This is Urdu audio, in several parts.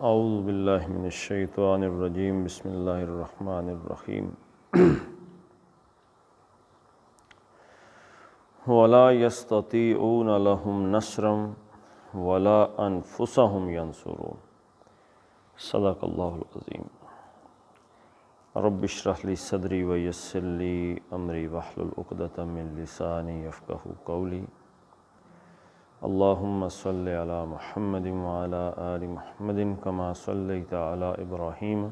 اعوذ باللہ من الشیطان الرجیم بسم اللہ الرحمن الرحیم ولا یستطیعون لهم نصرا ولا انفسهم ینصرون صدق اللہ العظیم رب اشرح لی صدری ویسر لی امری واحلل عقدۃ من لسانی یفقہوا قولی اللہم صلی علی محمد وعلی آل محمد کما صلیت علی ابراہیم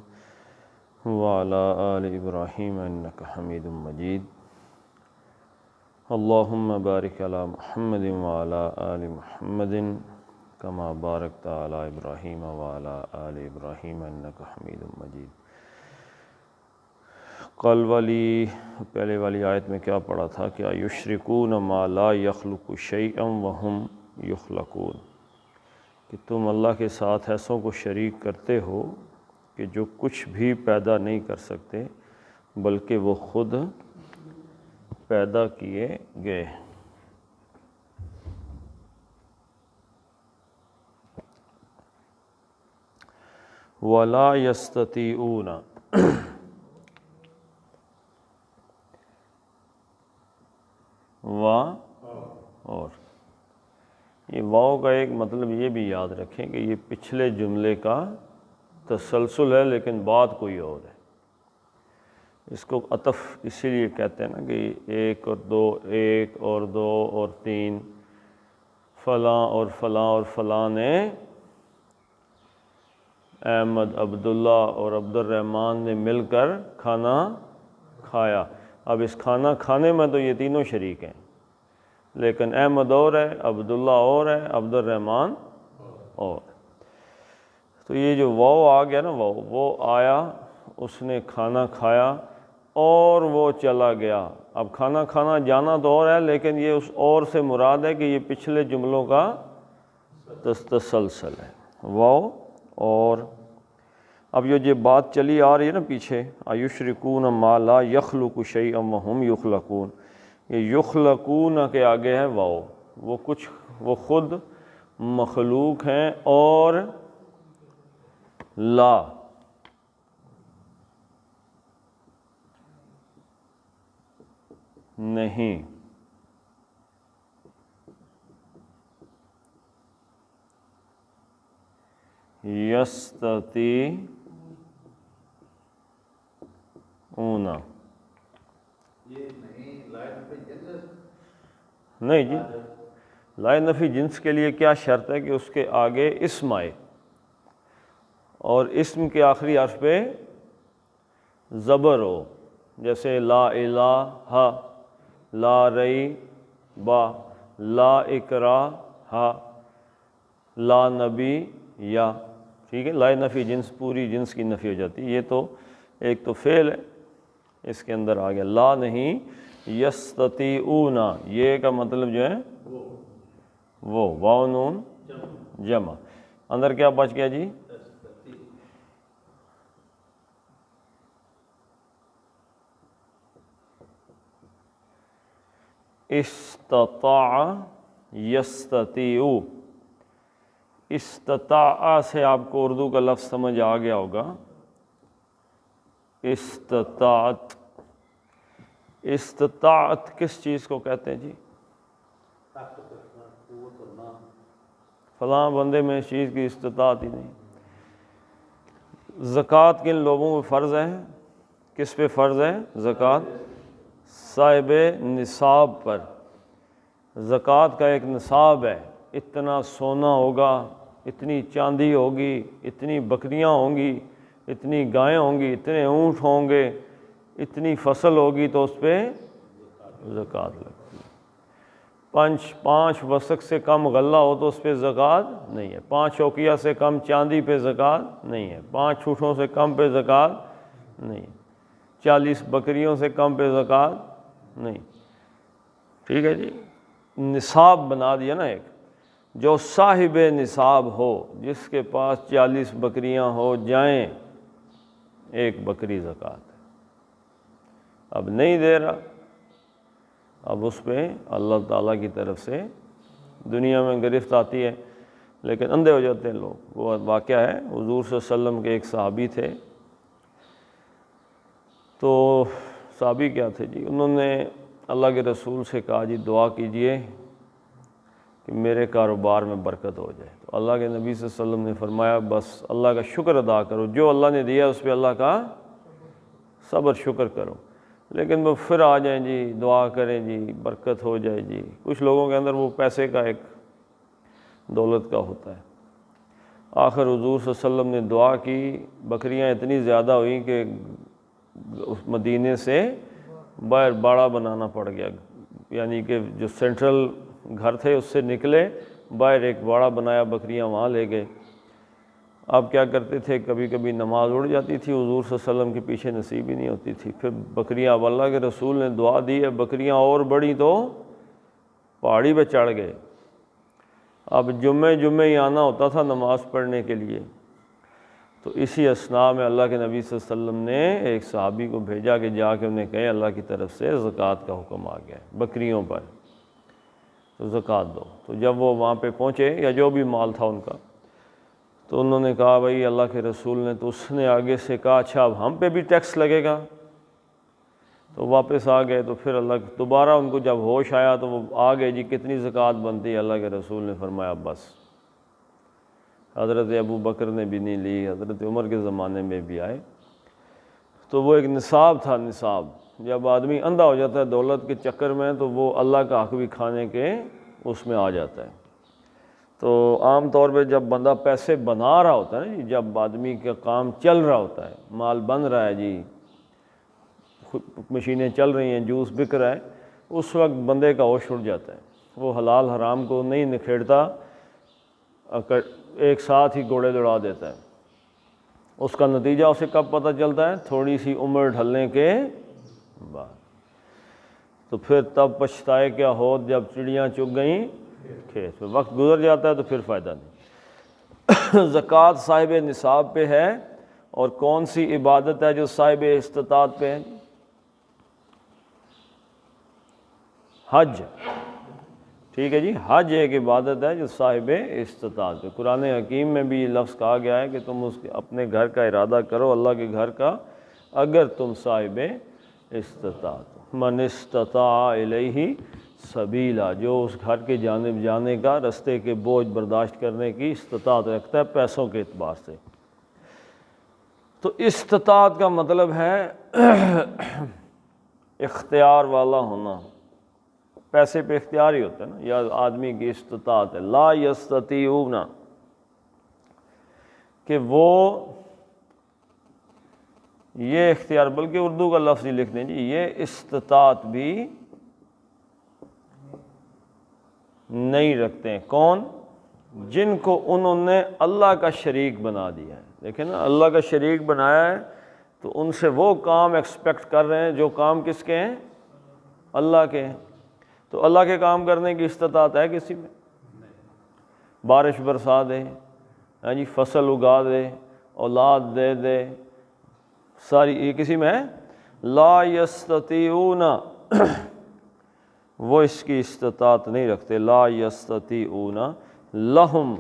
وعلی آل ابراہیم انک حمید مجید اللہم بارک علی محمد وعلی آل محمد کما بارکت علی ابراہیم وعلی آل ابراہیم انک حمید مجید۔ کل پہلے والی آیت میں کیا پڑھا تھا کہ یشرکون ما لا یخلق شیئا وہم یخلقون، کہ تم اللہ کے ساتھ ایسوں کو شریک کرتے ہو کہ جو کچھ بھی پیدا نہیں کر سکتے بلکہ وہ خود پیدا کیے گئے۔ وَلَا يَسْتَطِيعُونَ، اور یہ واو کا ایک مطلب یہ بھی یاد رکھیں کہ یہ پچھلے جملے کا تسلسل ہے لیکن بات کوئی اور ہے۔ اس کو عطف اسی لیے کہتے ہیں نا کہ ایک اور دو، ایک اور دو اور تین، فلاں اور فلاں اور فلاں نے احمد، عبداللہ اور عبد الرحمن نے مل کر کھانا کھایا۔ اب اس کھانا کھانے میں تو یہ تینوں شریک ہیں، لیکن احمد اور ہے، عبداللہ اور ہے، عبد الرحمن اور۔ تو یہ جو واو آ گیا نا، وہ آیا، اس نے کھانا کھایا اور وہ چلا گیا۔ اب کھانا کھانا جانا تو اور ہے، لیکن یہ اس اور سے مراد ہے کہ یہ پچھلے جملوں کا تسلسل ہے، واو اور۔ اب یہ بات چلی آ رہی ہے نا پیچھے، ایشرکون ما لا یخلق شیئا وہم یخلقون، یہ یخلقون کے آگے ہے واو، وہ خود مخلوق ہیں اور لا نہیں۔ یستطیعون، نہیں جی، لائے نفی جنس کے لیے کیا شرط ہے کہ اس کے آگے اسم آئے، اور اسم کے آخری حرف پہ زبر ہو، جیسے لا الہ، لا ریب، لا اکراہ، لا نبی یا، ٹھیک ہے۔ لائے نفی جنس پوری جنس کی نفی ہو جاتی ہے۔ یہ تو ایک تو فعل ہے، اس کے اندر آ گیا لا نہیں، یستطیعون، یہ کا مطلب جو ہے وہ واو نون جمع، اندر کیا بچ گیا جی؟ استطاع یستطیع، استطاع سے آپ کو اردو کا لفظ سمجھ آ گیا ہوگا۔ استطاعت کس چیز کو کہتے ہیں جی؟ فلاں بندے میں اس چیز کی استطاعت ہی نہیں۔ زکوٰۃ کن لوگوں پہ فرض ہے؟ کس پہ فرض ہے زکوٰۃ؟ صاحب نصاب پر۔ زکوٰۃ کا ایک نصاب ہے، اتنا سونا ہوگا، اتنی چاندی ہوگی، اتنی بکریاں ہوں گی، اتنی گائیں ہوں گی، اتنے اونٹ ہوں گے، اتنی فصل ہوگی تو اس پہ زکوٰۃ لگتی ہے۔ پانچ وسق سے کم غلہ ہو تو اس پہ زکوٰۃ نہیں ہے۔ 5 اوقیہ سے کم چاندی پہ زکوٰۃ نہیں ہے۔ 5 اونٹوں سے کم پہ زکوٰۃ نہیں ہے۔ 40 بکریوں سے کم پہ زکوٰۃ نہیں، ٹھیک ہے جی۔ نصاب بنا دیا نا ایک، جو صاحب نصاب ہو، جس کے پاس 40 بکریاں ہو جائیں، 1 بکری زکوٰۃ ہے۔ اب نہیں دے رہا، اب اس پہ اللہ تعالیٰ کی طرف سے دنیا میں گرفت آتی ہے لیکن اندھے ہو جاتے ہیں لوگ۔ وہ واقعہ ہے، حضور صلی اللہ علیہ وسلم کے ایک صحابی تھے، تو صحابی کیا تھے جی، انہوں نے اللہ کے رسول سے کہا جی دعا کیجئے کہ میرے کاروبار میں برکت ہو جائے۔ تو اللہ کے نبی صلی اللہ علیہ وسلم نے فرمایا بس اللہ کا شکر ادا کرو، جو اللہ نے دیا اس پہ اللہ کا صبر شکر کرو، لیکن وہ پھر آ جائیں جی دعا کریں جی برکت ہو جائے جی۔ کچھ لوگوں کے اندر وہ پیسے کا ایک دولت کا ہوتا ہے۔ آخر حضور صلی اللہ علیہ وسلم نے دعا کی، بکریاں اتنی زیادہ ہوئیں کہ اس مدینے سے باہر باڑا بنانا پڑ گیا، یعنی کہ جو سینٹرل گھر تھے اس سے نکلے باہر ایک باڑا بنایا، بکریاں وہاں لے گئے۔ آپ کیا کرتے تھے، کبھی کبھی نماز اڑ جاتی تھی، حضور صلی اللہ علیہ وسلم کے پیچھے نصیب ہی نہیں ہوتی تھی، پھر بکریاں، اب اللہ کے رسول نے دعا دی ہے، بکریاں اور بڑی تو پہاڑی پہ چڑھ گئے۔ اب جمعے ہی آنا ہوتا تھا نماز پڑھنے کے لیے، تو اسی اثناء میں اللہ کے نبی صلی اللہ علیہ وسلم نے ایک صحابی کو بھیجا کہ جا کے انہیں کہیں اللہ کی طرف سے زکوٰۃ کا حکم آ گیا ہے بکریوں پر، تو زکوٰۃ دو۔ تو جب وہ وہاں پہ پہنچے یا جو بھی مال تھا ان کا، تو انہوں نے کہا بھائی اللہ کے رسول نے، تو اس نے آگے سے کہا اچھا اب ہم پہ بھی ٹیکس لگے گا، تو واپس آ گئے۔ تو پھر اللہ دوبارہ ان کو جب ہوش آیا تو وہ آ گئے جی کتنی زکوٰۃ بنتی ہے، اللہ کے رسول نے فرمایا بس۔ حضرت ابو بکر نے بھی نہیں لی، حضرت عمر کے زمانے میں بھی آئے، تو وہ ایک نصاب تھا، نصاب۔ جب آدمی اندھا ہو جاتا ہے دولت کے چکر میں تو وہ اللہ کا حق بھی کھانے کے اس میں آ جاتا ہے۔ تو عام طور پہ جب بندہ پیسے بنا رہا ہوتا ہے نا جی، جب آدمی کا کام چل رہا ہوتا ہے، مال بن رہا ہے جی، مشینیں چل رہی ہیں، جوس بک رہا ہے، اس وقت بندے کا ہوش اڑ جاتا ہے، وہ حلال حرام کو نہیں نکھیڑتا، ایک ساتھ ہی گھوڑے دوڑا دیتا ہے۔ اس کا نتیجہ اسے کب پتہ چلتا ہے؟ تھوڑی سی عمر ڈھلنے کے بعد۔ تو پھر تب پچھتائے کیا ہوت جب چڑیاں چگ گئیں کھیت میں، وقت گزر جاتا ہے تو پھر فائدہ نہیں۔ زکوٰۃ صاحب نصاب پہ ہے، اور کون سی عبادت ہے جو صاحب استطاعت پہ ہے؟ حج، ٹھیک ہے جی، حج ایک عبادت ہے جو صاحب استطاعت پہ۔ قرآن حکیم میں بھی یہ لفظ کہا گیا ہے کہ تم اپنے گھر کا ارادہ کرو، اللہ کے گھر کا، اگر تم صاحب استطاعت ہو۔ من استطاع الیہ سبیلا، جو اس گھر کے جانب جانے کا، رستے کے بوجھ برداشت کرنے کی استطاعت رکھتا ہے پیسوں کے اعتبار سے۔ تو استطاعت کا مطلب ہے اختیار والا ہونا، پیسے پہ اختیار ہی ہوتا ہے نا، یا آدمی کی استطاعت ہے۔ لا یستطیعون، کہ وہ یہ اختیار، بلکہ اردو کا لفظ ہی لکھ دیں جی، یہ استطاعت بھی نہیں رکھتے ہیں۔ کون؟ جن کو انہوں نے اللہ کا شریک بنا دیا ہے۔ دیکھیں نا، اللہ کا شریک بنایا ہے تو ان سے وہ کام ایکسپیکٹ کر رہے ہیں جو کام کس کے ہیں؟ اللہ کے ہیں۔ تو اللہ کے کام کرنے کی استطاعت ہے کسی میں؟ بارش برسا دے، ہاں جی، فصل اگا دے، اولاد دے دے، ساری یہ کسی میں ہے؟ لا یستطیعون، وہ اس کی استطاعت نہیں رکھتے۔ لا یستطیعون لہم،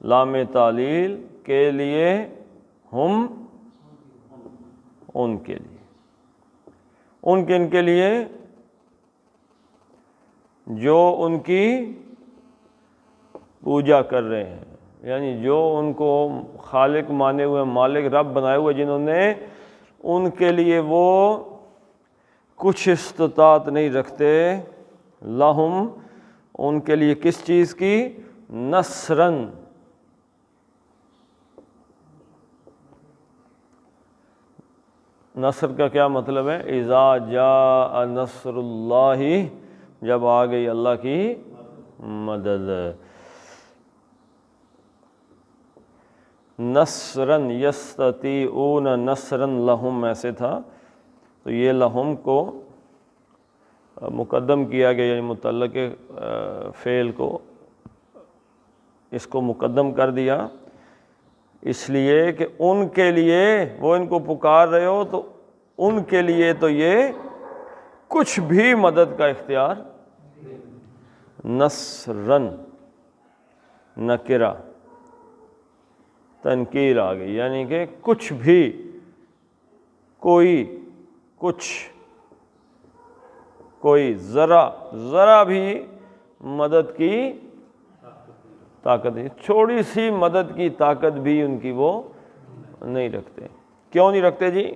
لام تعلیل کے لیے، ہم ان کے لیے، ان کے لیے جو ان کی پوجا کر رہے ہیں، یعنی جو ان کو خالق مانے ہوئے، مالک رب بنائے ہوئے، جنہوں نے، ان کے لیے وہ کچھ استطاعت نہیں رکھتے۔ لہم، ان کے لیے کس چیز کی؟ نصرن، نصر کا کیا مطلب ہے؟ اذا جاء نصر اللہ، جب آ گئی اللہ کی مدد۔ نصرن یستطیعون نصرن لہم ایسے تھا، تو یہ لہم کو مقدم کیا گیا، یعنی متعلق فعل کو، اس کو مقدم کر دیا، اس لیے کہ ان کے لیے، وہ ان کو پکار رہے ہو تو ان کے لیے تو یہ کچھ بھی مدد کا اختیار، نصرن نکرہ، تنکیر آ گئی، یعنی کہ کچھ بھی، کوئی، کچھ، کوئی ذرا بھی مدد کی طاقت نہیں، چھوڑی سی مدد کی طاقت بھی ان کی وہ نہیں رکھتے۔ کیوں نہیں رکھتے جی؟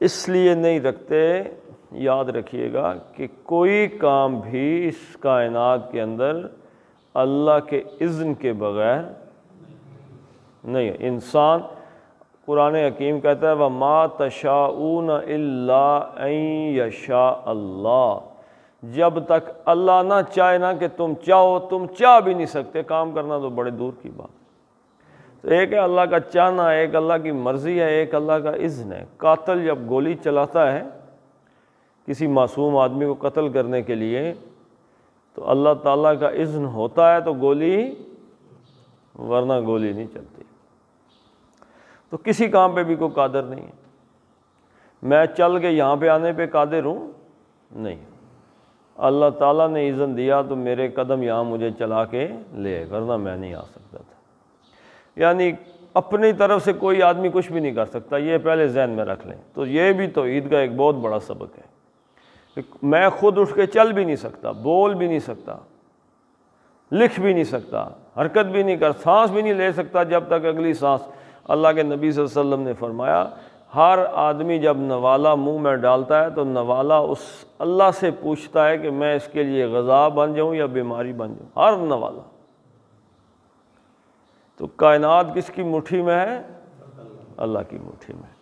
اس لیے نہیں رکھتے، یاد رکھیے گا کہ کوئی کام بھی اس کائنات کے اندر اللہ کے اذن کے بغیر نہیں ہے۔ انسان، قرآن حکیم کہتا ہے وَمَا تَشَاءُونَ إِلَّا أَن يَشَاءَ اللَّهُ، جب تک اللہ نہ چاہے نا کہ تم چاہو، تم چاہ بھی نہیں سکتے، کام کرنا تو بڑے دور کی بات۔ تو ایک ہے اللہ کا چاہنا، ایک اللہ کی مرضی ہے، ایک اللہ کا اذن ہے۔ قاتل جب گولی چلاتا ہے کسی معصوم آدمی کو قتل کرنے کے لیے، تو اللہ تعالیٰ کا اذن ہوتا ہے تو گولی، ورنہ گولی نہیں چلتی۔ تو کسی کام پہ بھی کوئی قادر نہیں ہے۔ میں چل کے یہاں پہ آنے پہ قادر ہوں؟ نہیں، اللہ تعالیٰ نے اذن دیا تو میرے قدم یہاں مجھے چلا کے لے، ورنہ میں نہیں آ سکتا تھا۔ یعنی اپنی طرف سے کوئی آدمی کچھ بھی نہیں کر سکتا، یہ پہلے ذہن میں رکھ لیں۔ تو یہ بھی توحید کا ایک بہت بڑا سبق ہے کہ میں خود اٹھ کے چل بھی نہیں سکتا، بول بھی نہیں سکتا، لکھ بھی نہیں سکتا، حرکت بھی نہیں کر، سانس بھی نہیں لے سکتا جب تک اگلی سانس۔ اللہ کے نبی صلی اللہ علیہ وسلم نے فرمایا ہر آدمی جب نوالا منہ میں ڈالتا ہے تو نوالا اس اللہ سے پوچھتا ہے کہ میں اس کے لیے غذا بن جاؤں یا بیماری بن جاؤں، ہر نوالا۔ تو کائنات کس کی مٹھی میں ہے؟ اللہ کی مٹھی میں۔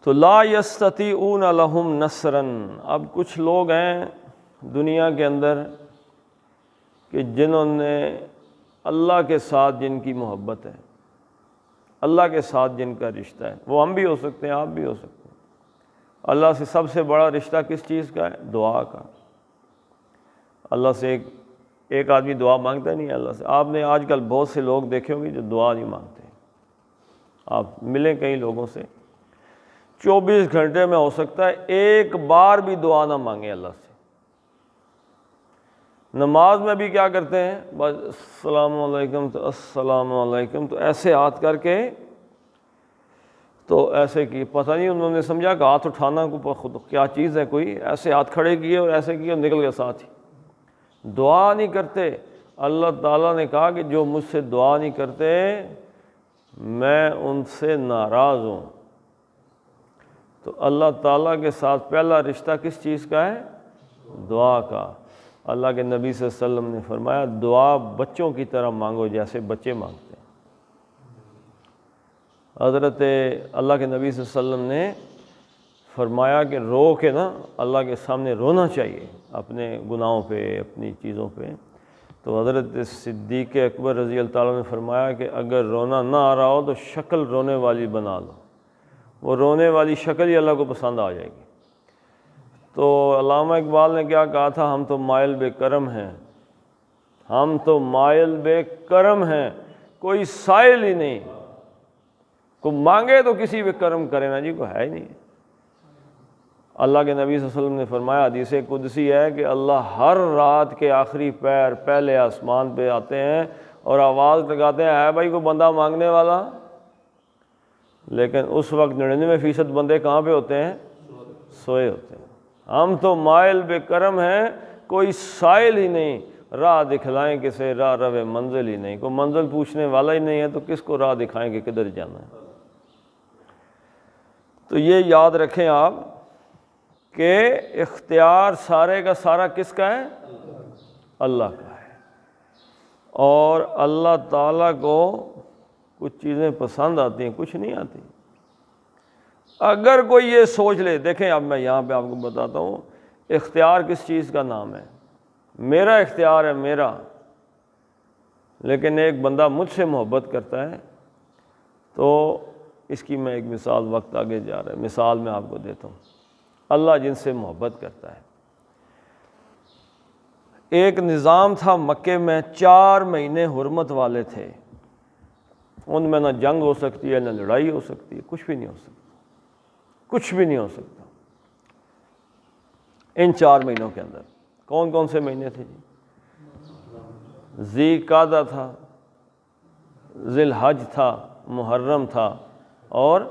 تو لا یستطیعون لہم نصرا، اب کچھ لوگ ہیں دنیا کے اندر کہ جنہوں نے اللہ کے ساتھ جن کی محبت ہے، اللہ کے ساتھ جن کا رشتہ ہے، وہ ہم بھی ہو سکتے ہیں، آپ بھی ہو سکتے ہیں۔ اللہ سے سب سے بڑا رشتہ کس چیز کا ہے؟ دعا کا۔ اللہ سے ایک آدمی دعا مانگتا نہیں ہے اللہ سے۔ آپ نے آج کل بہت سے لوگ دیکھے ہوں گے جو دعا نہیں مانگتے۔ آپ ملیں کئی لوگوں سے، 24 گھنٹے میں ہو سکتا ہے ایک بار بھی دعا نہ مانگے اللہ سے۔ نماز میں بھی کیا کرتے ہیں؟ بس السلام علیکم تو السلام علیکم، تو ایسے ہاتھ کر کے، تو ایسے کی پتہ نہیں انہوں نے سمجھا کہ ہاتھ اٹھانا کو خود کیا چیز ہے، کوئی ایسے ہاتھ کھڑے کیے اور ایسے کیے اور نکل گئے ساتھ ہی۔ دعا نہیں کرتے۔ اللہ تعالیٰ نے کہا کہ جو مجھ سے دعا نہیں کرتے میں ان سے ناراض ہوں۔ تو اللہ تعالیٰ کے ساتھ پہلا رشتہ کس چیز کا ہے؟ دعا کا۔ اللہ کے نبی صلی اللہ علیہ وسلم نے فرمایا دعا بچوں کی طرح مانگو جیسے بچے مانگتے ہیں۔ حضرت اللہ کے نبی صلی اللہ علیہ وسلم نے فرمایا کہ رو کے نا اللہ کے سامنے رونا چاہیے اپنے گناہوں پہ، اپنی چیزوں پہ۔ تو حضرت صدیق اکبر رضی اللہ تعالیٰ نے فرمایا کہ اگر رونا نہ آ رہا ہو تو شکل رونے والی بنا لو، وہ رونے والی شکل ہی اللہ کو پسند آ جائے گی۔ تو علامہ اقبال نے کیا کہا تھا؟ ہم تو مائل بے کرم ہیں، ہم تو مائل بے کرم ہیں، کوئی سائل ہی نہیں، کوئی مانگے تو کسی پہ کرم کرے نا جی، کوئی ہے ہی نہیں۔ اللہ کے نبی صلی اللہ علیہ وسلم نے فرمایا، حدیث قدسی ہے کہ اللہ ہر رات کے آخری پہر پہلے آسمان پہ آتے ہیں اور آواز لگاتے ہیں ہے بھائی کوئی بندہ مانگنے والا؟ لیکن اس وقت 99% بندے کہاں پہ ہوتے ہیں؟ سوئے ہوتے ہیں۔ ہم تو مائل بے کرم ہیں، کوئی سائل ہی نہیں، راہ دکھلائیں کسے راہ روے منزل ہی نہیں، کوئی منزل پوچھنے والا ہی نہیں ہے تو کس کو راہ دکھائیں کہ کدھر جانا ہے۔ تو یہ یاد رکھیں آپ کہ اختیار سارے کا سارا کس کا ہے؟ اللہ کا ہے۔ اور اللہ تعالیٰ کو کچھ چیزیں پسند آتی ہیں، کچھ نہیں آتی۔ اگر کوئی یہ سوچ لے، دیکھیں اب میں یہاں پہ آپ کو بتاتا ہوں اختیار کس چیز کا نام ہے۔ میرا اختیار ہے میرا، لیکن ایک بندہ مجھ سے محبت کرتا ہے تو اس کی میں ایک مثال، وقت آگے جا رہا ہے، مثال میں آپ کو دیتا ہوں۔ اللہ جن سے محبت کرتا ہے، ایک نظام تھا مکے میں، 4 مہینے حرمت والے تھے، ان میں نہ جنگ ہو سکتی ہے، نہ لڑائی ہو سکتی ہے، کچھ بھی نہیں ہو سکتا، کچھ بھی نہیں ہو سکتا۔ ان 4 مہینوں کے اندر کون کون سے مہینے تھے جی؟ ذی قعدہ تھا، ذی الحج تھا، محرم تھا اور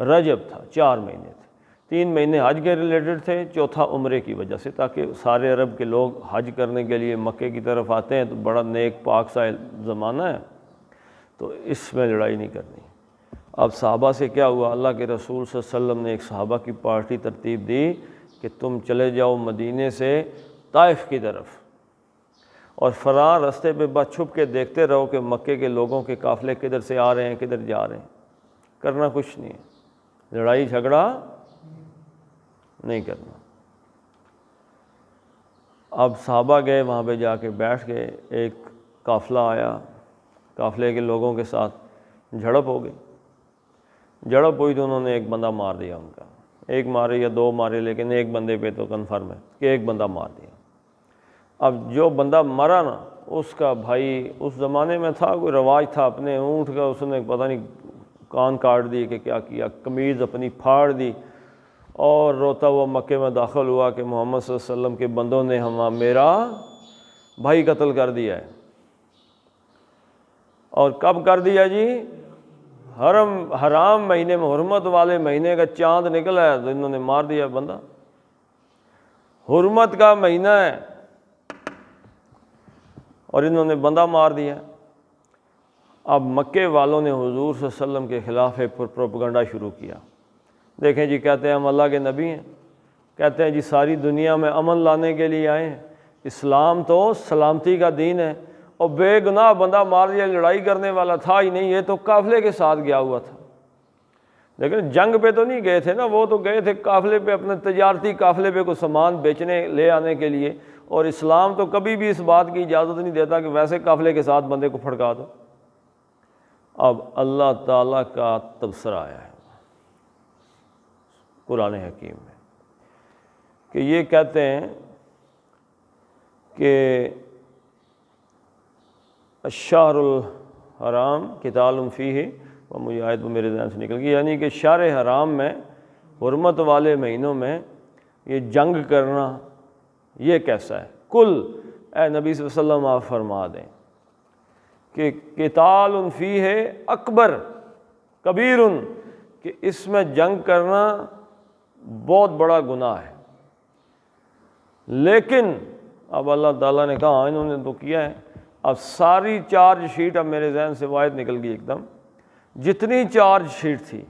رجب تھا، 4 مہینے تھے۔ 3 مہینے حج کے ریلیٹڈ تھے، چوتھا عمرے کی وجہ سے، تاکہ سارے عرب کے لوگ حج کرنے کے لیے مکے کی طرف آتے ہیں تو بڑا نیک پاک سا زمانہ ہے، تو اس میں لڑائی نہیں کرنی۔ اب صحابہ سے کیا ہوا، اللہ کے رسول صلی اللہ علیہ وسلم نے ایک صحابہ کی پارٹی ترتیب دی کہ تم چلے جاؤ مدینے سے طائف کی طرف، اور فرار راستے پہ بس چھپ کے دیکھتے رہو کہ مکے کے لوگوں کے قافلے کدھر سے آ رہے ہیں کدھر جا رہے ہیں، کرنا کچھ نہیں ہے، لڑائی جھگڑا نہیں کرنا۔ اب صحابہ گئے وہاں پہ، جا کے بیٹھ گئے، ایک قافلہ آیا، قافلے کے لوگوں کے ساتھ جھڑپ ہو گئی، جھڑپ ہوئی تو انہوں نے ایک بندہ مار دیا ان کا، ایک مارے یا 2 مارے، لیکن ایک بندے پہ تو کنفرم ہے کہ ایک بندہ مار دیا۔ اب جو بندہ مرا نا، اس کا بھائی، اس زمانے میں تھا کوئی رواج تھا، اپنے اونٹ کا اس نے پتہ نہیں کان کاٹ دی کہ کیا کیا، قمیض اپنی پھاڑ دی اور روتا ہوا مکے میں داخل ہوا کہ محمد صلی اللہ علیہ وسلم کے بندوں نے میرا بھائی قتل کر دیا ہے۔ اور کب کر دیا جی؟ حرام مہینے میں، حرمت والے مہینے کا چاند نکلا ہے تو انہوں نے مار دیا بندہ، حرمت کا مہینہ ہے اور انہوں نے بندہ مار دیا۔ اب مکے والوں نے حضور صلی اللہ علیہ وسلم کے خلاف ایک پروپیگنڈا شروع کیا۔ دیکھیں جی، کہتے ہیں ہم اللہ کے نبی ہیں، کہتے ہیں جی ساری دنیا میں امن لانے کے لیے آئے ہیں، اسلام تو سلامتی کا دین ہے، اور بے گناہ بندہ مار دیا، لڑائی کرنے والا تھا ہی نہیں، یہ تو قافلے کے ساتھ گیا ہوا تھا۔ لیکن جنگ پہ تو نہیں گئے تھے نا، وہ تو گئے تھے قافلے پہ، اپنے تجارتی قافلے پہ کوئی سامان بیچنے لے آنے کے لیے، اور اسلام تو کبھی بھی اس بات کی اجازت نہیں دیتا کہ ویسے قافلے کے ساتھ بندے کو پھڑکا دو۔ اب اللہ تعالیٰ کا تبصرہ آیا ہے قرآن حکیم میں کہ یہ کہتے ہیں کہ الشہر الحرام قتال فیہ، اور مجھے آیت وہ میرے ذہن سے نکل گئی، یعنی کہ شہر حرام میں، حرمت والے مہینوں میں یہ جنگ کرنا یہ کیسا ہے؟ کل اے نبی صلی اللہ علیہ وسلم آپ فرما دیں کہ قتال فیہ اکبر کبیر، کہ اس میں جنگ کرنا بہت بڑا گناہ ہے، لیکن اب اللہ تعالیٰ نے کہا انہوں نے تو کیا ہے، اب ساری چارج شیٹ، اب میرے ذہن سے واحد نکل گئی ایک دم، جتنی چارج شیٹ تھی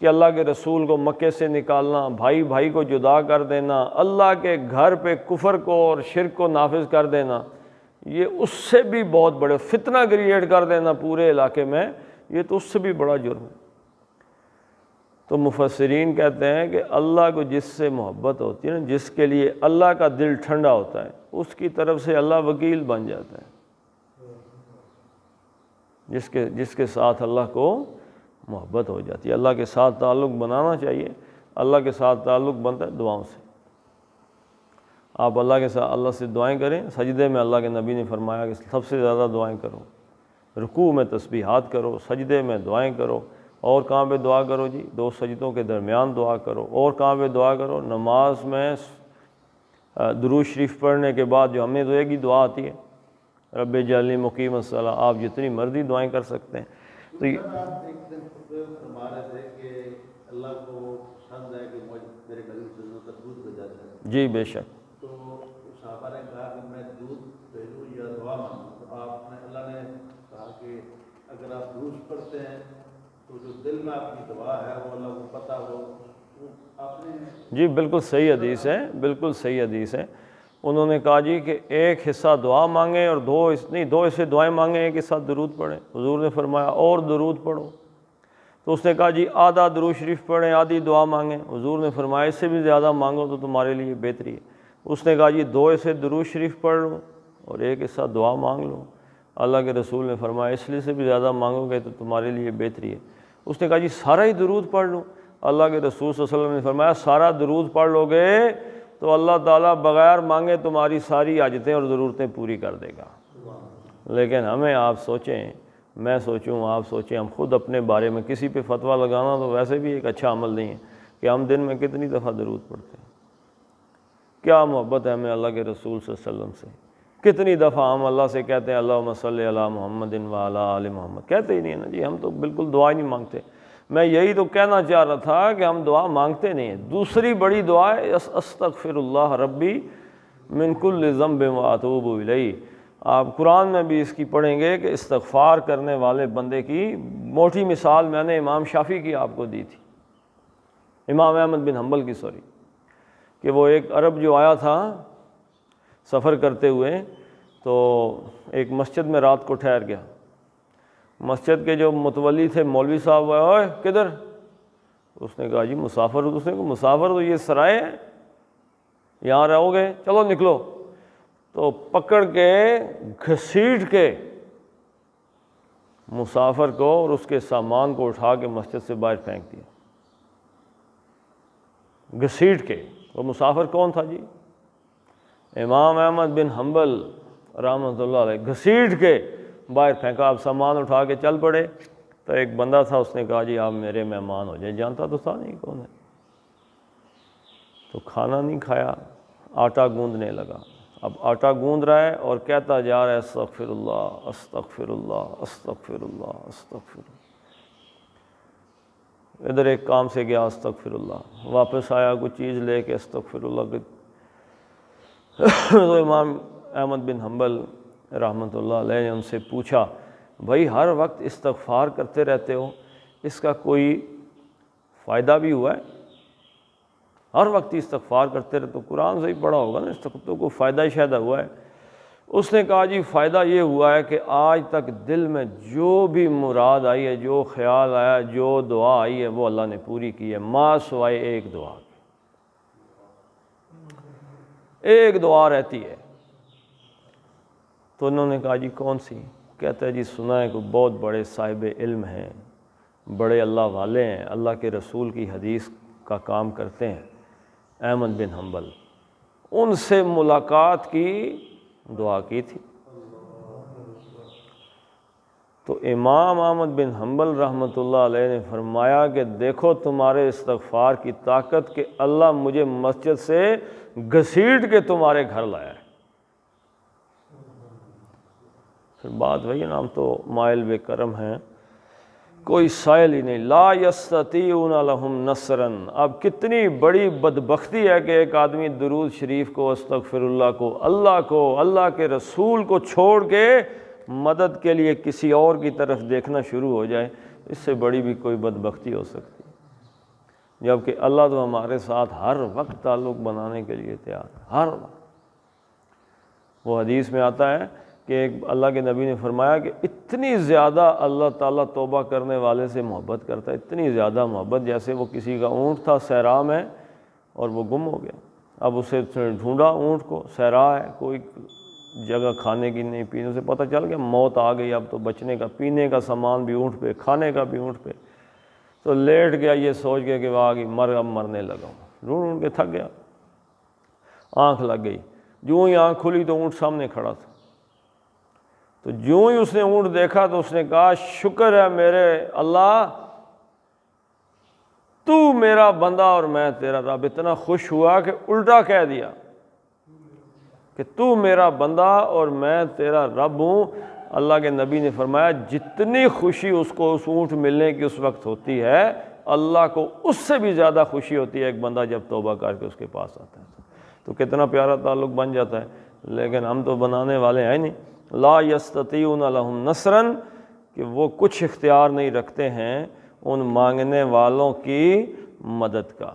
کہ اللہ کے رسول کو مکے سے نکالنا، بھائی بھائی کو جدا کر دینا، اللہ کے گھر پہ کفر کو اور شرک کو نافذ کر دینا، یہ اس سے بھی بہت بڑے، فتنہ کریٹ کر دینا پورے علاقے میں، یہ تو اس سے بھی بڑا جرم ہے۔ تو مفسرین کہتے ہیں کہ اللہ کو جس سے محبت ہوتی ہے نا، جس کے لیے اللہ کا دل ٹھنڈا ہوتا ہے، اس کی طرف سے اللہ وکیل بن جاتا ہے، جس کے ساتھ اللہ کو محبت ہو جاتی ہے۔ اللہ کے ساتھ تعلق بنانا چاہیے، اللہ کے ساتھ تعلق بنتا ہے دعاؤں سے۔ آپ اللہ کے ساتھ اللہ سے دعائیں کریں، سجدے میں اللہ کے نبی نے فرمایا کہ سب سے زیادہ دعائیں کرو، رکوع میں تسبیحات کرو، سجدے میں دعائیں کرو، اور کہاں پہ دعا کرو جی؟ 2 سجدوں کے درمیان دعا کرو، اور کہاں پہ دعا کرو؟ نماز میں درود شریف پڑھنے کے بعد جو ہمیں تو ایک ہی دعا آتی ہے، رب اجعلنی مقیم الصلاۃ، آپ جتنی مرضی دعائیں کر سکتے ہیں۔ تو ایک دن فرما رہے تھے کہ اللہ کو پسند ہے کہ میرے نبی صلی اللہ علیہ وسلم کا دودھ بھیجا جائے، جی بے شک، تو صحابہ نے کہا کہ میں دودھ بھیجوں یا دعا مانگوں، تو آپ نے، اللہ نے کہا کہ اگر آپ درود پڑھتے ہیں تو جو دل میں آپ کی دعا ہے وہ اللہ کو پتہ ہو، آپ نے، جی بالکل صحیح حدیث ہے، بالکل صحیح حدیث ہے۔ انہوں نے کہا جی کہ ایک حصہ دعا مانگیں اور 2 حصے دعائیں مانگیں، ایک حصہ درود پڑھیں۔ حضور نے فرمایا اور درود پڑھو، تو اس نے کہا جی آدھا درود شریف پڑھیں، آدھی دعا مانگیں۔ حضور نے فرمایا اس سے بھی زیادہ مانگو تو تمہارے لیے بہتری ہے۔ اس نے کہا جی 2 حصے درود شریف پڑھ لو اور ایک حصہ دعا مانگ لو۔ اللہ کے رسول نے فرمایا اس لیے سے بھی زیادہ مانگو گے تو تمہارے لیے بہتری ہے۔ اس نے کہا جی سارا ہی درود پڑھ لوں۔ اللہ کے رسول صلی اللہ علیہ وسلم نے فرمایا سارا درود پڑھ لو گے تو اللہ تعالیٰ بغیر مانگے تمہاری ساری حاجتیں اور ضرورتیں پوری کر دے گا۔ لیکن ہمیں، آپ سوچیں، میں سوچوں، آپ سوچیں، ہم خود اپنے بارے میں کسی پہ فتویٰ لگانا تو ویسے بھی ایک اچھا عمل نہیں ہے کہ ہم دن میں کتنی دفعہ درود پڑھتے ہیں۔ کیا محبت ہے ہمیں اللہ کے رسول صلی اللہ علیہ وسلم سے کتنی دفعہ ہم اللہ سے کہتے ہیں اللہم صلی علی محمد و علی آل محمد، کہتے ہی نہیں ہیں نا جی، ہم تو بالکل دعا ہی نہیں مانگتے۔ میں یہی تو کہنا چاہ رہا تھا کہ ہم دعا مانگتے نہیں ہیں۔ دوسری بڑی دعا ہے استغفر اللہ ربی من کل ذنب و اتوب الیہ۔ آپ قرآن میں بھی اس کی پڑھیں گے کہ استغفار کرنے والے بندے کی موٹی مثال میں نے امام شافعی کی آپ کو دی تھی، امام احمد بن حنبل کی سوری، کہ وہ ایک عرب جو آیا تھا سفر کرتے ہوئے، تو ایک مسجد میں رات کو ٹھہر گیا۔ مسجد کے جو متولی تھے مولوی صاحب، اوئے کدھر؟ اس نے کہا جی مسافر ہو۔ اس نے کہا مسافر تو یہ سرائے ہے، یہاں رہو گے، چلو نکلو۔ تو پکڑ کے گھسیٹ کے مسافر کو اور اس کے سامان کو اٹھا کے مسجد سے باہر پھینک دیا، گھسیٹ کے۔ وہ مسافر کون تھا جی؟ امام احمد بن حنبل رحمۃ اللہ علیہ، گھسیٹ کے باہر پھینکا۔ آپ سامان اٹھا کے چل پڑے تو ایک بندہ تھا، اس نے کہا جی آپ میرے مہمان ہو جائیں، جانتا تو تھا نہیں کون ہے۔ تو کھانا نہیں کھایا، آٹا گوندنے لگا۔ اب آٹا گوند رہا ہے اور کہتا جا رہا ہے استغفر اللہ استغفر اللہ استغفر اللہ استغفر اللہ۔ ادھر ایک کام سے گیا استغفر اللہ، واپس آیا کچھ چیز لے کے استغفر اللہ۔ تو امام احمد بن حنبل رحمۃ اللہ علیہ نے ان سے پوچھا بھائی ہر وقت استغفار کرتے رہتے ہو، اس کا کوئی فائدہ بھی ہوا ہے؟ ہر وقت استغفار کرتے رہتے، تو قرآن سے ہی پڑھا ہوگا نا، استغفار تو کوئی فائدہ ہی شاید ہوا ہے۔ اس نے کہا جی فائدہ یہ ہوا ہے کہ آج تک دل میں جو بھی مراد آئی ہے، جو خیال آیا، جو دعا آئی ہے، وہ اللہ نے پوری کی ہے، ما سوائے ایک دعا، ایک دعا رہتی ہے۔ تو انہوں نے کہا جی کون سی؟ کہتا ہے جی سنا ہے کہ بہت بڑے صاحب علم ہیں، بڑے اللہ والے ہیں، اللہ کے رسول کی حدیث کا کام کرتے ہیں، احمد بن حنبل، ان سے ملاقات کی دعا کی تھی۔ تو امام احمد بن حنبل رحمۃ اللہ علیہ نے فرمایا کہ دیکھو تمہارے استغفار کی طاقت کہ اللہ مجھے مسجد سے گھسیٹ کے تمہارے گھر لایا ہے۔ پھر بات وہی نا، ہم تو مائل بے کرم ہیں، کوئی سائل ہی نہیں، لا یستطیعون لہم نصرا۔ اب کتنی بڑی بدبختی ہے کہ ایک آدمی درود شریف کو، استغفر اللہ کو، اللہ کے رسول کو چھوڑ کے مدد کے لیے کسی اور کی طرف دیکھنا شروع ہو جائے۔ اس سے بڑی بھی کوئی بدبختی ہو سکتی ہے، جبکہ اللہ تو ہمارے ساتھ ہر وقت تعلق بنانے کے لیے تیار ہے، ہر وقت۔ وہ حدیث میں آتا ہے کہ ایک اللہ کے نبی نے فرمایا کہ اتنی زیادہ اللہ تعالیٰ توبہ کرنے والے سے محبت کرتا ہے، اتنی زیادہ محبت جیسے وہ کسی کا اونٹ تھا صحرا میں اور وہ گم ہو گیا۔ اب اسے ڈھونڈا اونٹ کو، صحرا ہے، کوئی جگہ کھانے کی نہیں، پینے سے پتہ چل گیا موت آ گئی، اب تو بچنے کا، پینے کا سامان بھی اونٹ پہ، کھانے کا بھی اونٹ پہ۔ تو لیٹ گیا یہ سوچ کے کہ وہ آگے اب مرنے لگا ہوں، ڈھونڈ کے تھک گیا، آنکھ لگ گئی، جو ہی آنکھ کھلی تو اونٹ سامنے کھڑا تھا۔ تو جو ہی اس نے اونٹ دیکھا تو اس نے کہا شکر ہے میرے اللہ، تو میرا بندہ اور میں تیرا رب۔ اتنا خوش ہوا کہ الٹا کہہ دیا کہ تو میرا بندہ اور میں تیرا رب ہوں۔ اللہ کے نبی نے فرمایا جتنی خوشی اس کو اس اونٹ ملنے کی اس وقت ہوتی ہے، اللہ کو اس سے بھی زیادہ خوشی ہوتی ہے ایک بندہ جب توبہ کر کے اس کے پاس آتا ہے۔ تو کتنا پیارا تعلق بن جاتا ہے، لیکن ہم تو بنانے والے ہیں نہیں۔ لا یستطیعون لہم نصرا، کہ وہ کچھ اختیار نہیں رکھتے ہیں ان مانگنے والوں کی مدد کا۔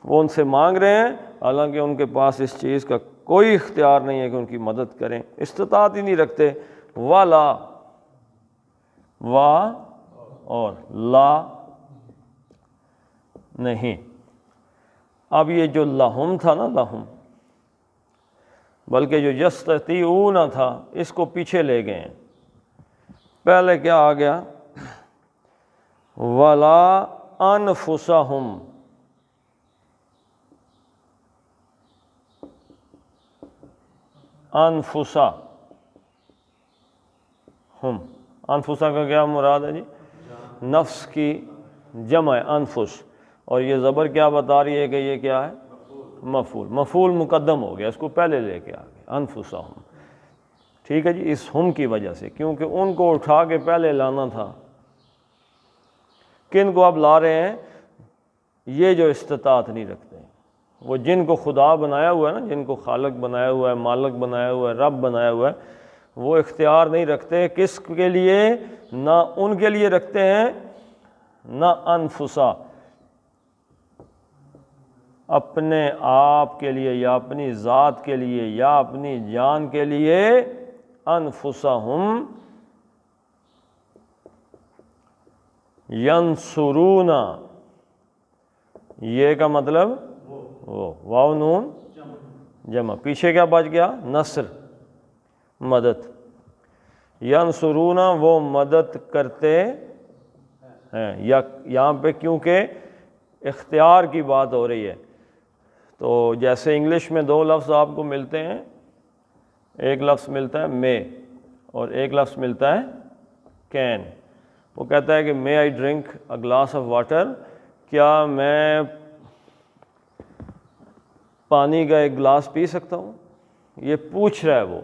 وہ ان سے مانگ رہے ہیں حالانکہ ان کے پاس اس چیز کا کوئی اختیار نہیں ہے کہ ان کی مدد کریں، استطاعت ہی نہیں رکھتے۔ والا وا اور لا نہیں۔ اب یہ جو لہم تھا نا، لہم، بلکہ جو یستطیعون تھا اس کو پیچھے لے گئے ہیں۔ پہلے کیا آ گیا؟ ولا انفسہم، انفسا ہم، انفسا کا کیا مراد ہے جی؟ نفس کی جمع ہے انفس، اور یہ زبر کیا بتا رہی ہے کہ یہ کیا ہے؟ مفعول، مفعول مقدم ہو گیا، اس کو پہلے لے کے آ گیا انفسہم۔ ٹھیک ہے جی، اس ہم کی وجہ سے، کیونکہ ان کو اٹھا کے پہلے لانا تھا۔ کن کو اب لا رہے ہیں؟ یہ جو استطاعت نہیں رکھتے ہیں، وہ جن کو خدا بنایا ہوا ہے نا، جن کو خالق بنایا ہوا ہے، مالک بنایا ہوا ہے، رب بنایا ہوا ہے، وہ اختیار نہیں رکھتے کس کے لیے؟ نہ ان کے لیے رکھتے ہیں، نہ انفسا، اپنے آپ کے لیے یا اپنی ذات کے لیے یا اپنی جان کے لیے، انفسہم ینصرون، یہ کا مطلب وہ واو نون جمع، پیچھے کیا بچ گیا؟ نصر، مدد۔ ینصرون وہ مدد کرتے ہیں، یا یہاں پہ کیونکہ اختیار کی بات ہو رہی ہے تو جیسے انگلش میں دو لفظ آپ کو ملتے ہیں، ایک لفظ ملتا ہے مے اور ایک لفظ ملتا ہے کین۔ وہ کہتا ہے کہ may I drink a glass of water, کیا میں پانی کا ایک گلاس پی سکتا ہوں؟ یہ پوچھ رہا ہے، وہ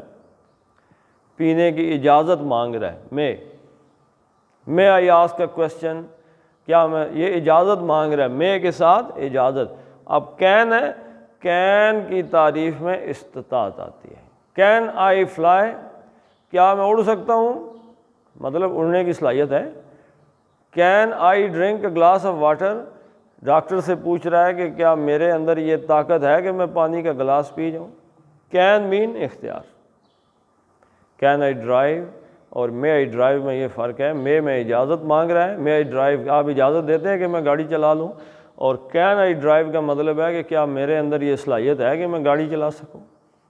پینے کی اجازت مانگ رہا ہے۔ مے آئی آسک اے کویسچن، کیا میں، یہ اجازت مانگ رہا ہے، مے کے ساتھ اجازت۔ اب کین ہے، کین کی تعریف میں استطاعت آتی ہے۔ کین آئی فلائی، کیا میں اڑ سکتا ہوں؟ مطلب اڑنے کی صلاحیت ہے۔ Can I drink a glass of water, doctor سے پوچھ رہا ہے کہ کیا میرے اندر یہ طاقت ہے کہ میں پانی کا گلاس پی جاؤں؟ کین مین اختیار۔ کین آئی ڈرائیو اور مے آئی ڈرائیو میں یہ فرق ہے، میں اجازت مانگ رہا ہے، مے آئی ڈرائیو آپ اجازت دیتے ہیں کہ میں گاڑی چلا لوں، اور کین آئی ڈرائیو کا مطلب ہے کہ کیا میرے اندر یہ صلاحیت ہے کہ میں گاڑی چلا سکوں؟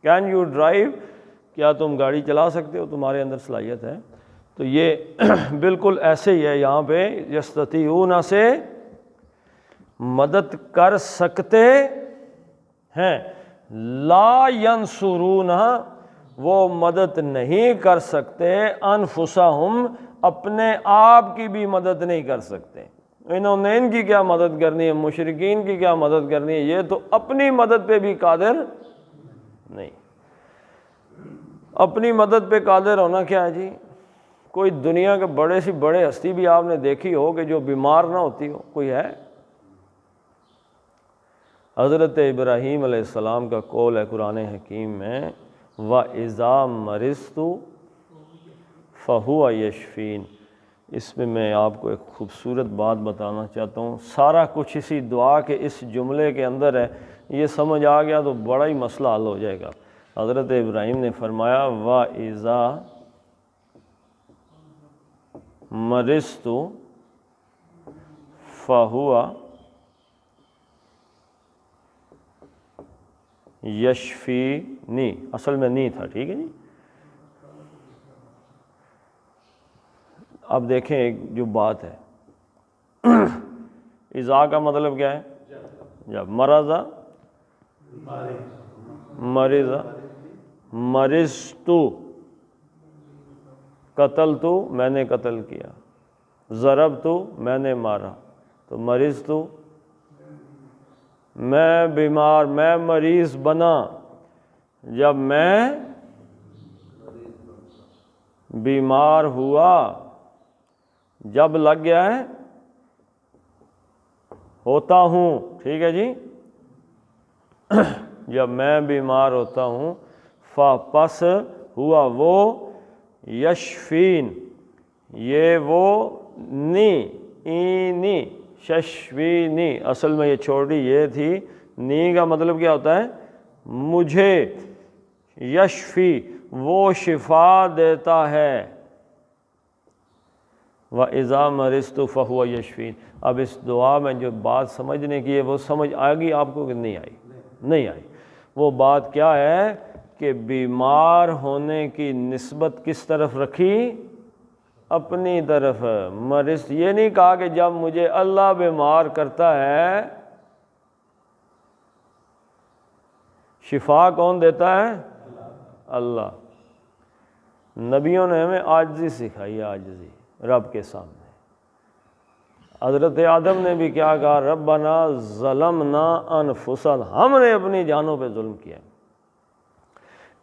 کین یو ڈرائیو، کیا تم گاڑی چلا سکتے ہو، تمہارے اندر صلاحیت ہے؟ تو یہ بالکل ایسے ہی ہے، یہاں پہ یستطیعون سے مدد کر سکتے ہیں، لا ینصرون وہ مدد نہیں کر سکتے، انفسہم اپنے آپ کی بھی مدد نہیں کر سکتے۔ انہوں نے ان کی کیا مدد کرنی ہے، مشرکین کی کیا مدد کرنی ہے، یہ تو اپنی مدد پہ بھی قادر نہیں۔ اپنی مدد پہ قادر ہونا کیا ہے جی؟ کوئی دنیا کے بڑے سے بڑے ہستی بھی آپ نے دیکھی ہو کہ جو بیمار نہ ہوتی ہو؟ کوئی ہے؟ حضرت ابراہیم علیہ السلام کا قول ہے قرآن حکیم میں، وَإِذَا مَرِضْتُ فَهُوَ يَشْفِينِ۔ اس میں آپ کو ایک خوبصورت بات بتانا چاہتا ہوں، سارا کچھ اسی دعا کے اس جملے کے اندر ہے، یہ سمجھ آ گیا تو بڑا ہی مسئلہ حل ہو جائے گا۔ حضرت ابراہیم نے فرمایا وَإِذَا مَرِضْتُ فَهُوَ یشفینی، اصل میں نہیں تھا، ٹھیک ہے جی۔ اب دیکھیں ایک جو بات ہے، اذا کا مطلب کیا ہے؟ جب مرضا، مرضا، مرضتو، قتلتو میں نے قتل کیا، ضربتو میں نے مارا، تو مرضتو میں بیمار، میں مریض بنا، جب میں بیمار ہوا، جب لگ گیا ہے ہوتا ہوں، ٹھیک ہے جی، جب میں بیمار ہوتا ہوں، پس ہوا وہ یشفین، یہ وہ نی ششوینی، اصل میں یہ چھوٹی یہ تھی، نی کا مطلب کیا ہوتا ہے؟ مجھے، یشفی وہ شفا دیتا ہے، وَإِذَا مَرِضْتُ فَهُوَ يَشْفِينِ۔ اب اس دعا میں جو بات سمجھنے کی ہے وہ سمجھ آئے گی آپ کو کہ نہیں آئی؟ نہیں آئی۔ وہ بات کیا ہے کہ بیمار ہونے کی نسبت کس طرف رکھی؟ اپنی طرف۔ مرض یہ نہیں کہا کہ جب مجھے اللہ بیمار کرتا ہے، شفا کون دیتا ہے؟ اللہ۔ نبیوں نے ہمیں عاجزی سکھائی ہے، عاجزی رب کے سامنے۔ حضرت آدم نے بھی کیا کہا؟ ربنا ظلمنا انفسنا، ہم نے اپنی جانوں پہ ظلم کیا۔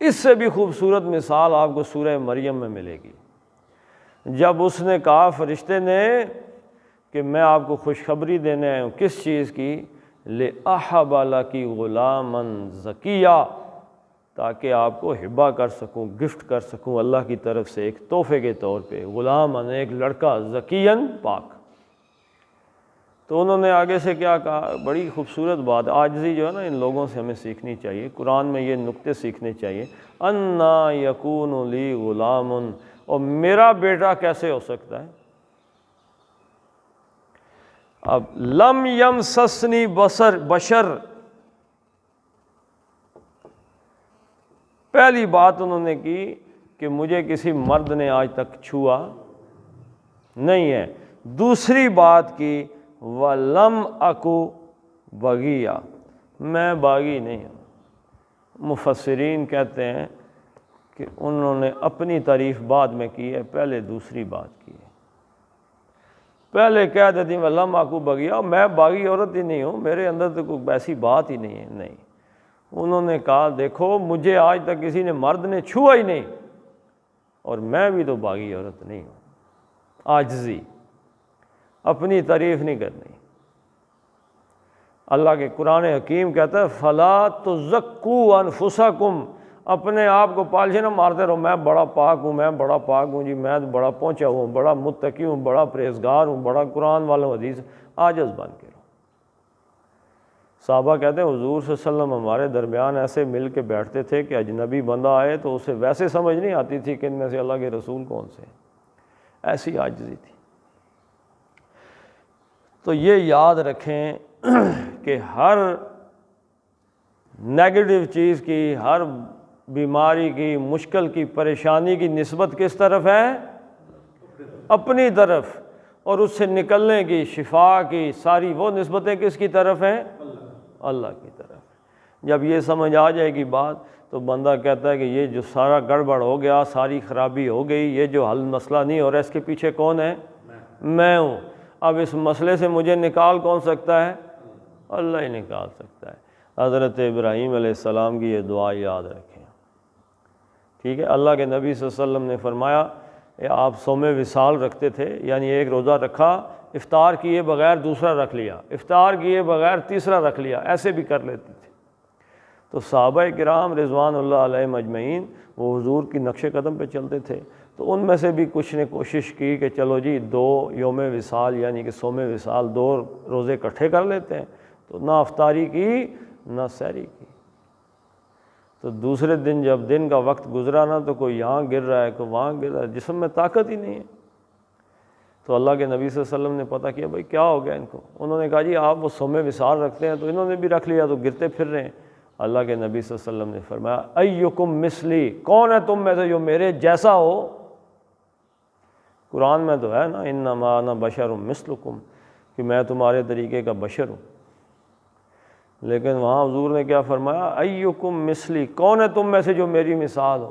اس سے بھی خوبصورت مثال آپ کو سورہ مریم میں ملے گی، جب اس نے کہا فرشتے نے کہ میں آپ کو خوشخبری دینے آیا ہوں، کس چیز کی؟ لِأَحَبَ لَكِ غُلَامًا زَكِيًّا، تاکہ آپ کو ہبہ کر سکوں، گفٹ کر سکوں اللہ کی طرف سے ایک تحفے کے طور پہ، غلامً ایک لڑکا، زکیًّا پاک۔ تو انہوں نے آگے سے کیا کہا؟ بڑی خوبصورت بات، عاجزی جو ہے نا ان لوگوں سے ہمیں سیکھنی چاہیے، قرآن میں یہ نکتے سیکھنے چاہیے۔ اَنَّا يَكُونُ لِي غُلَامٌ، اور میرا بیٹا کیسے ہو سکتا ہے؟ اب لم یمسسنی بشر، پہلی بات انہوں نے کی کہ مجھے کسی مرد نے آج تک چھوا نہیں ہے۔ دوسری بات کی وَلَمْ أَكُ بَغِيًّا، میں باغی نہیں ہوں۔ مفسرین کہتے ہیں کہ انہوں نے اپنی تعریف بعد میں کی ہے، پہلے دوسری بات کی ہے۔ پہلے کہہ دیتی وَلَمْ أَكُ بَغِيًّا، میں باغی عورت ہی نہیں ہوں، میرے اندر تو کوئی ایسی بات ہی نہیں ہے۔ نہیں، انہوں نے کہا دیکھو مجھے آج تک کسی نے مرد نے چھوا ہی نہیں، اور میں بھی تو باغی عورت نہیں ہوں۔ عاجزی، اپنی تعریف نہیں کرنی۔ اللہ کے قرآن حکیم کہتا ہے فَلَا تُزَكُّوا أَنفُسَكُمْ، اپنے آپ کو پالش نہ مارتے رہو، میں بڑا پاک ہوں، میں بڑا پاک ہوں جی، میں بڑا پہنچا ہوں، بڑا متقی ہوں، بڑا پرہیزگار ہوں، بڑا قرآن والا حدیث۔ عاجز بن کے رہو۔ صحابہ کہتے ہیں حضور صلی اللہ علیہ وسلم ہمارے درمیان ایسے مل کے بیٹھتے تھے کہ اجنبی بندہ آئے تو اسے ویسے سمجھ نہیں آتی تھی کہ ان میں سے اللہ کے رسول کون سے ہیں، ایسی عاجزی تھی۔ تو یہ یاد رکھیں کہ ہر نیگیٹو چیز کی، ہر بیماری کی، مشکل کی، پریشانی کی نسبت کس طرف ہے؟ اپنی طرف، اور اس سے نکلنے کی، شفا کی ساری وہ نسبتیں کس کی طرف ہیں؟ اللہ کی طرف۔ جب یہ سمجھ آ جائے گی بات تو بندہ کہتا ہے کہ یہ جو سارا گڑبڑ ہو گیا، ساری خرابی ہو گئی، یہ جو حل مسئلہ نہیں ہو رہا اس کے پیچھے کون ہے؟ میں ہوں۔ اب اس مسئلے سے مجھے نکال کون سکتا ہے؟ اللہ ہی نکال سکتا ہے۔ حضرت ابراہیم علیہ السلام کی یہ دعا یاد رکھیں، ٹھیک ہے؟ اللہ کے نبی صلی اللہ علیہ وسلم نے فرمایا آپ صوم وصال رکھتے تھے، یعنی ایک روزہ رکھا، افطار کیے بغیر دوسرا رکھ لیا، افطار کیے بغیر تیسرا رکھ لیا، ایسے بھی کر لیتے تھے۔ تو صحابہ کرام رضوان اللہ علیہم اجمعین وہ حضور کی نقش قدم پہ چلتے تھے، تو ان میں سے بھی کچھ نے کوشش کی کہ چلو جی 2 یوم وصال یعنی کہ صوم وصال 2 روزے اکٹھے کر لیتے ہیں، تو نہ افطاری کی نہ سحری کی۔ تو دوسرے دن جب دن کا وقت گزرا نا تو کوئی یہاں گر رہا ہے، کوئی وہاں گر رہا ہے، جسم میں طاقت ہی نہیں ہے۔ تو اللہ کے نبی صلی اللہ علیہ وسلم نے پتہ کیا بھائی کیا ہو گیا ان کو، انہوں نے کہا جی آپ وہ صوم وصال رکھتے ہیں، تو انہوں نے بھی رکھ لیا تو گرتے پھر رہے ہیں۔ اللہ کے نبی صلی اللہ علیہ وسلم نے فرمایا ایکم مثلی، کون ہے تم میں سے جو میرے جیسا ہو؟ قرآن میں تو ہے نا انما انا بشر مثلکم، کہ میں تمہارے طریقے کا بشر ہوں، لیکن وہاں حضور نے کیا فرمایا ایکم مثلی، کون ہے تم میں سے جو میری مثال ہو؟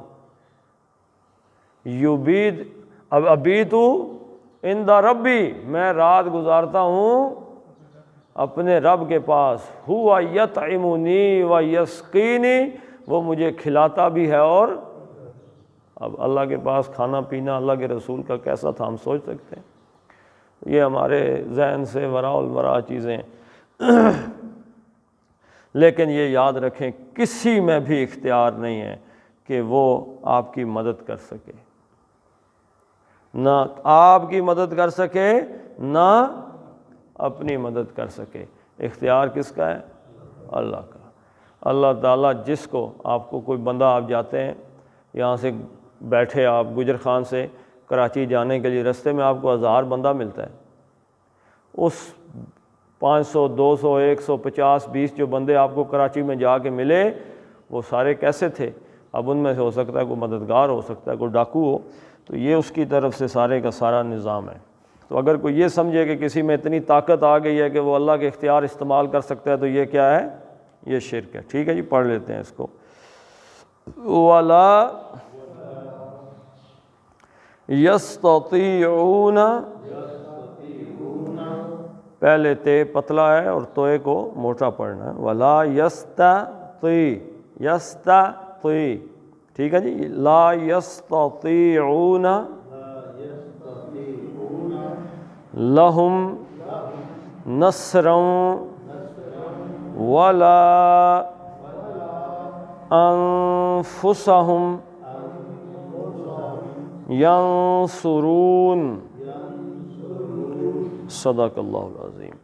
یبید ابیتو عند ربی، میں رات گزارتا ہوں اپنے رب کے پاس، ہوا یطعمنی و یسقینی، وہ مجھے کھلاتا بھی ہے اور اب اللہ کے پاس کھانا پینا اللہ کے رسول کا کیسا تھا ہم سوچ سکتے ہیں؟ یہ ہمارے ذہن سے وراء الورا چیزیں۔ لیکن یہ یاد رکھیں کسی میں بھی اختیار نہیں ہے کہ وہ آپ کی مدد کر سکے، نہ آپ کی مدد کر سکے نہ اپنی مدد کر سکے۔ اختیار کس کا ہے؟ اللہ کا۔ اللہ تعالیٰ جس کو، آپ کو کوئی بندہ، آپ جاتے ہیں یہاں سے بیٹھے آپ گجر خان سے کراچی جانے کے لیے، رستے میں آپ کو 1000 بندہ ملتا ہے، اس 500 200 150 20 جو بندے آپ کو کراچی میں جا کے ملے وہ سارے کیسے تھے؟ اب ان میں سے ہو سکتا ہے کوئی مددگار ہو سکتا ہے، کوئی ڈاکو ہو، تو یہ اس کی طرف سے سارے کا سارا نظام ہے۔ تو اگر کوئی یہ سمجھے کہ کسی میں اتنی طاقت آ گئی ہے کہ وہ اللہ کے اختیار استعمال کر سکتا ہے تو یہ کیا ہے؟ یہ شرک ہے۔ ٹھیک ہے جی، پڑھ لیتے ہیں اس کو۔ وَلَا یستطیعون، پہلے تے پتلا ہے اور توئے کو موٹا پڑھنا ہے، وَلَا یستطیع، ٹھیک ہے جی. لا یستطیعون لہم نصرا ولا انفسہم ینصرون. صدق اللہ العظیم.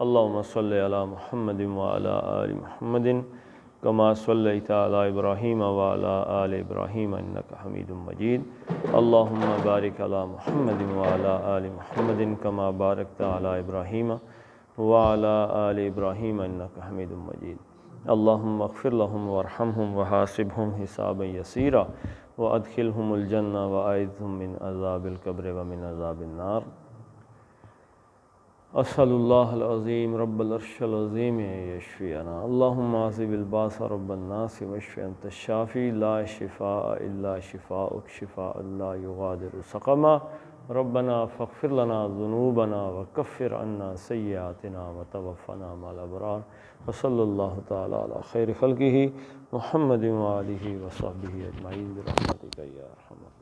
اللہم صلی علی محمد وعلی آل محمد کما صلیت علی ابراہیم وعلی آل ابراہیم انک حمید مجید. اللہم بارک علی محمد وعلی آل محمد کما بارکت علی ابراہیم وعلی آل ابراہیم انک حمید مجید. اللہم اغفر لهم وارحمهم وحاسبهم حسابا یسیرا وادخلهم الجنہ واعذهم من عذاب القبر ومن عذاب النار. اسأل اللہ العظیم رب العرش العظیم یشفینا. اللہم عذب الباس رب الناس واشف انت الشافی لا شفاء الا شفاءک شفاء لا یغادر سقما. ربنا فاغفر لنا ذنوبنا وکفر عنا سیئاتنا وتوفنا مع الابرار. وصلی اللہ تعالی علی خیر خلقہ محمد وآلہ وصحبہ اجمعین برحمتک یا ارحم الراحمین.